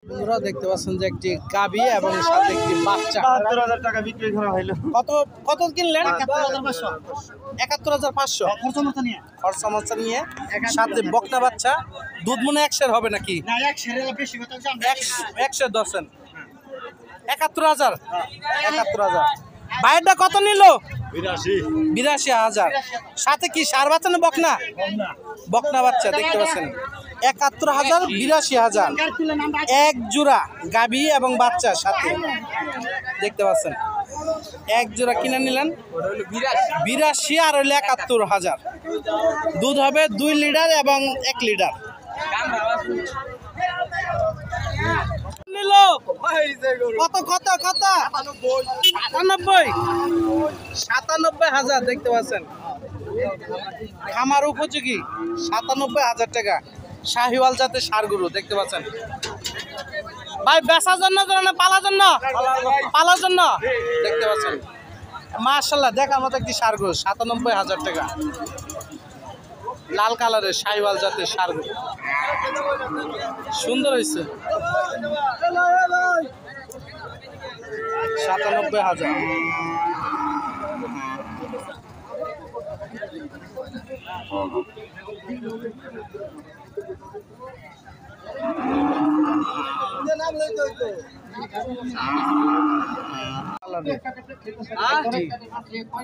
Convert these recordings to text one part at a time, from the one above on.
বন্ধুরা দেখতে পাচ্ছেন যে একটি গাভী এবং সাথে একটি বাচ্চা। ৭২,০০০ টাকা বিক্রি করা হইলো। কত কত কিনলেন? ৭১,৫০০ খরচা মরচা নিয়ে সাথে বকনা বাচ্চা। দুধ মনে ১০০ হবে নাকি? ১০০ ধরছেন। ৭১,০০০। বাইরটা কত নিল? ৮২,০০০। সাথে কি সার বাচ্চা না বকনা? বকনা বাচ্চা দেখতে পাচ্ছেন। ৭১,০০০, ৮২,০০০ এক জোড়া গাভী এবং বাচ্চার সাথে দেখতে পাচ্ছেন। এক জোড়া কিনে নিলেন ৮২ আর হইলে ৭১,০০০। দুধ হবে ২ লিটার এবং ১ লিটার। কত কত কত? ৯৭,০০০ দেখতে পাচ্ছেন। খামার উপযোগী ৯৭,০০০ টাকা। শাহিওয়াল জাতের ষাঁড় গরু দেখতে পাচ্ছেন। ভাই বেচার জন্য না পালার জন্য? পালার জন্য দেখতে পাচ্ছেন। মাশাআল্লাহ দেখার মতো একটি ষাঁড় গরু ৯৭,০০০ টাকা। লাল কালারের শাহিওয়াল জাতের ষাঁড় গরু সুন্দর হয়েছে। ৯৭,০০০।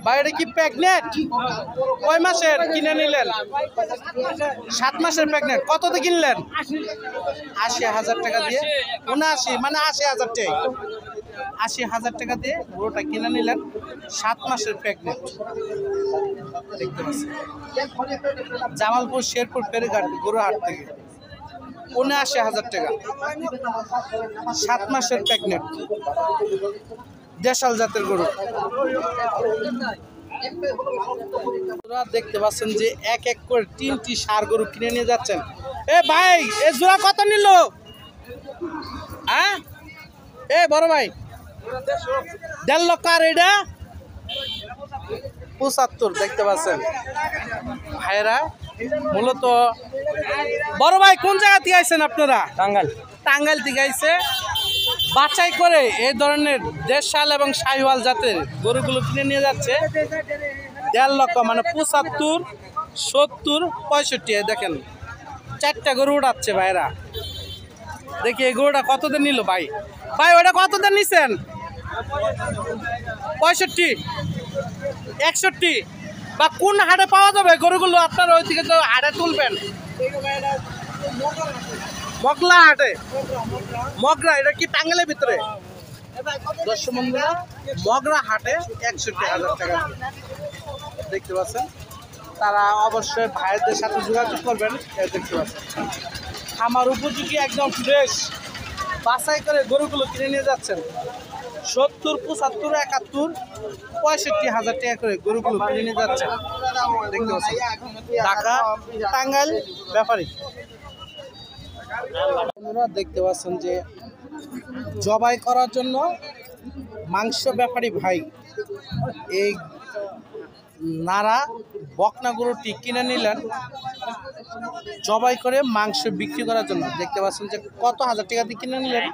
ভাই এটা কি প্রেগনেন্ট? কয় মাসের কিনে নিলেন? 7 মাসের প্রেগনেন্ট। কততে কিনলেন? ৮০,০০০ টাকা দিয়ে। ৭৯ মানে ৮০,০০০ টাকা। ৮০,০০০ টাকা দিয়ে গরুটা কিনে নিলেন। 7 মাসের প্রেগনেন্ট দেখতে পাচ্ছেন। জামালপুর শেরপুর ফেরিঘাট গরু হাট থেকে ৭৯,০০০ টাকা। 7 মাসের প্রেগনেন্ট দেশাল জাতের গরু। দেখতে পাচ্ছেন যে এক এক করে 3টি ষাঁড় গরু কিনে নিয়ে যাচ্ছেন। এ ভাই এ জোড়া কত নিল? হ্যাঁ এ বড় ভাই ১.৫ লক্ষ। আর এটা ৭৫ দেখতে পাচ্ছেন। ভাইরা মূলত বড় ভাই কোন জায়গা থেকে আইছেন আপনারা? টাঙ্গাইল থেকে আইছে। বাছাই করে এই ধরনের দেশাল এবং শাহিওয়াল জাতের গরুগুলো কিনে নিয়ে যাচ্ছে। ১.৫ লক্ষ মানে ৭৫, ৭০, ৬৫। দেখেন 4টা গরু উঠাচ্ছে ভাইরা। দেখি এই গরুটা কতদিন নিল ভাই? ভাই ওটা কতদিন নিছেন? ৬৫, ৬১ বা কোন হাটে পাওয়া যাবে গরুগুলো? আপনারা ওই থেকে তো হাটে তুলবেন। মগলা হাটে। মগরা এটা কি টাঙ্গাইলের ভিতরে? দর্শক বন্ধুরা মগরা হাটে ৬১,০০০ টাকা দেখতে পাচ্ছেন। তারা অবশ্যই ভাইদের সাথে যোগাযোগ করবেন। দেখতে পাচ্ছেন খামার উপযোগী একদম ফ্রেশ বাছাই করে গরুগুলো কিনে নিয়ে যাচ্ছেন। ৭০, ৭৫, ৭১, ৬৫,০০০ টাকা করে গরুগুলো কিনে নিয়ে যাচ্ছেন। দেখতে পাচ্ছেন ঢাকা টাঙ্গাইল ব্যাপারী। আপনারা দেখতে পাচ্ছেন যে জবাই করার জন্য মাংস ব্যাপারী ভাই এই নাড়া বকনা গরুটি কিনে নিলেন জবাই করে মাংস বিক্রি করার জন্য। দেখতে পাচ্ছেন যে কত হাজার টাকা দিয়ে কিনে নিলেন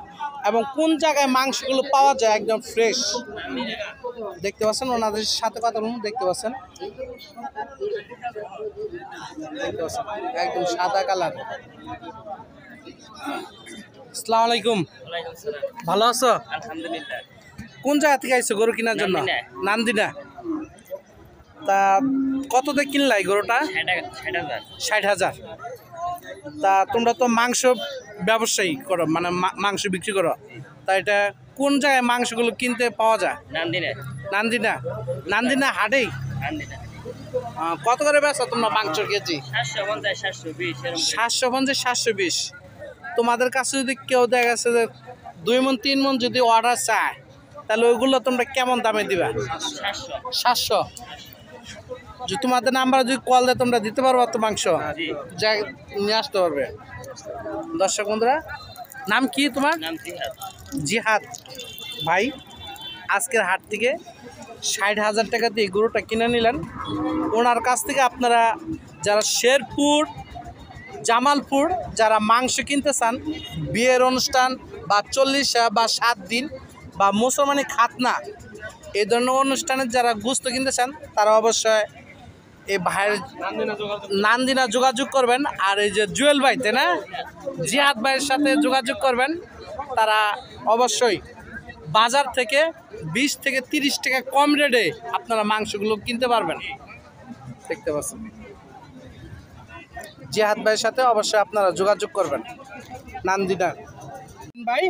এবং কোন জায়গায় মাংসগুলো পাওয়া যায় একদম ফ্রেশ দেখতে পাচ্ছেন। ওনাদের সাথে কথা বলুন। দেখতে পাচ্ছেন একদম সাদা কালার। আসসালামু আলাইকুম। ভালো আছো? আলহামদুলিল্লাহ। কোন জায়গা থেকে আইছো গরু কেনার জন্য? নান্দিনা। তা কততে কিনলাই গরুটা? ৬০,০০০। তা তোমরা তো মাংস ব্যবসায়ী করো মানে মাংস বিক্রি করো। তা এটা কোন জায়গায় মাংসগুলো কিনতে পাওয়া যায়? নান্দিনা। নান্দিনা হাটেই। কত করে বেচো তোমরা মাংস কেজি? ৭৫০, ৭২০। তোমাদের কাছে যদি কেউ দেখা গেছে যে 2 মণ 3 মণ যদি অর্ডার চায় তাহলে ওইগুলো তোমরা কেমন দামে দিবা? 700। যে তোমাদের নাম্বার যদি কল দেয় তোমরা দিতে পারবো তো মাংস যা নিয়ে আসতে পারবে। দর্শক বন্ধুরা নাম কি তোমার? জিহাদ ভাই আজকের হাট থেকে ৬০,০০০ টাকা দিয়ে গরুটা কিনে নিলেন। ওনার কাছ থেকে আপনারা যারা শেরপুর জামালপুর যারা মাংস কিনতে চান বিয়ের অনুষ্ঠান বা 40 বা 7 দিন বা মুসলমানি খাতনা এই ধরনের অনুষ্ঠানের যারা গোস্ত কিনতে চান তারা অবশ্যই এই ভাইয়ের নান্দিনা যোগাযোগ করবেন। আর এই যে জুয়েল ভাই তাই না, জিহাদ ভাইয়ের সাথে যোগাযোগ করবেন। তারা অবশ্যই বাজার থেকে 20 থেকে 30 টাকা কম রেটে আপনারা মাংসগুলো কিনতে পারবেন। দেখতে পাচ্ছেন জিহাদ ভাইয়ের সাথে অবশ্যই আপনারা যোগাযোগ করবেন। নান্দিনা ভাই,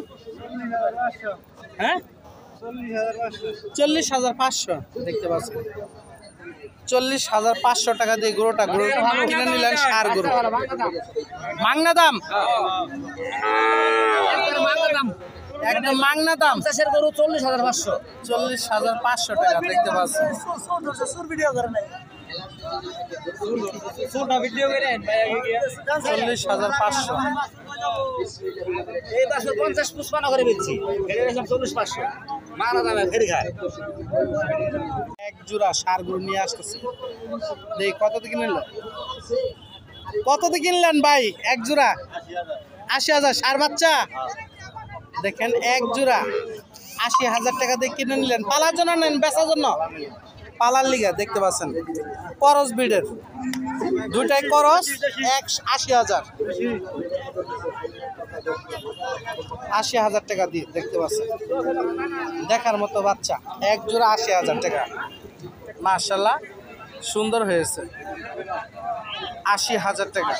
হ্যাঁ 40,500 দেখতে পাচ্ছেন। 40,500 টাকা দিয়ে গরু কিনে নিলেন। সার গরু মাংনা দাম, একদম মাংনা দাম। 40,500 টাকা দেখতে পাচ্ছেন। 40,500 এই বছর 50 পুষ্পানা করে বেচছি, 40,500 মারা দামে ফেরি খায়। এক জোড়া সার গরু নিয়ে আসতেছে। দেখ কত দিয়ে কিনলেন, কত দিয়ে কিনলেন ভাই? এক জোড়া 80,000 সার বাচ্চা। দেখেন এক জোড়া 80,000 টাকা দিয়ে কিনে নিলেন। পালার জন্য নেন, বেচার জন্য? পালার লিগা। দেখতে পাচ্ছেন করস ব্রিডের, দুইটাই করস। 80,000 80,000 টাকা দিয়ে দেখতে পাচ্ছেন। দেখার মতো বাচ্চা, এক জোড়া 80,000 টাকা। মাশাআল্লাহ সুন্দর হয়েছে। 80,000 টাকা।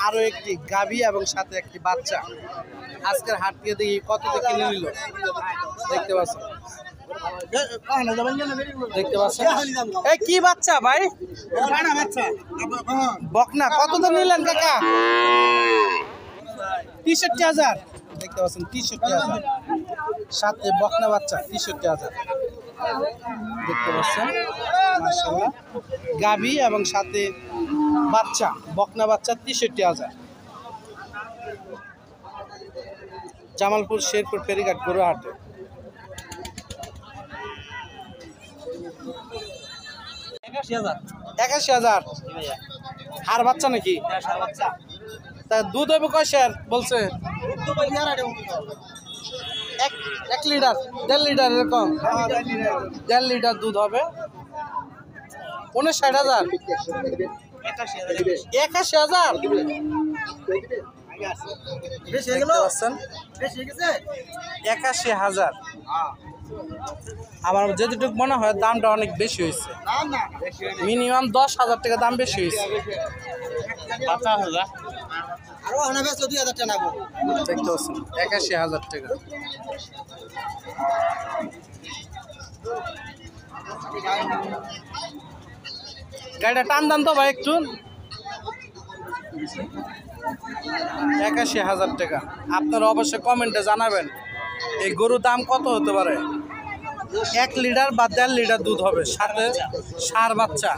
আরো একটি গাভী এবং সাথে একটি বাচ্চা আজকের হাট থেকে দেখি কত কিনে নিল। দেখতে পাচ্ছেন, দেখতে পাচ্ছেন এই কি বাচ্চা ভাই? বকনা। কত দিয়ে নিলেন কাকা? 63,000 দেখতে পাচ্ছেন। 63,000 সাথে বকনা বাচ্চা। 63,000 দেখতে পাচ্ছেন। মাশাআল্লাহ গাভী এবং সাথে বাচ্চা, বকনা বাচ্চা। 63,000 জামালপুর শেরপুর ফেরিঘাট গরু হাটে। 81,000 হার বাচ্চা নাকি? তা দুধ হবে কয় শের বলছে? 1 লিটার 1.5 লিটার এরকম। 1.5 লিটার দুধ হবে। 59,000 81,000 81,000। আমার যেটুকু মনে হয় দামটা অনেক বেশি হয়েছে, মিনিমাম 10,000 টাকা দাম বেশি হয়েছে। দেখতে পাচ্ছেন 81,000 টাকা। গাড়িটা টান দান তো ভাই একটু। 81,000 টাকা। আপনারা অবশ্যই কমেন্টে জানাবেন এই গরুর দাম কত হতে পারে। 1 লিটার বা 1.5 লিটার দুধ হবে, সাথে ষাঁড় বাচ্চা।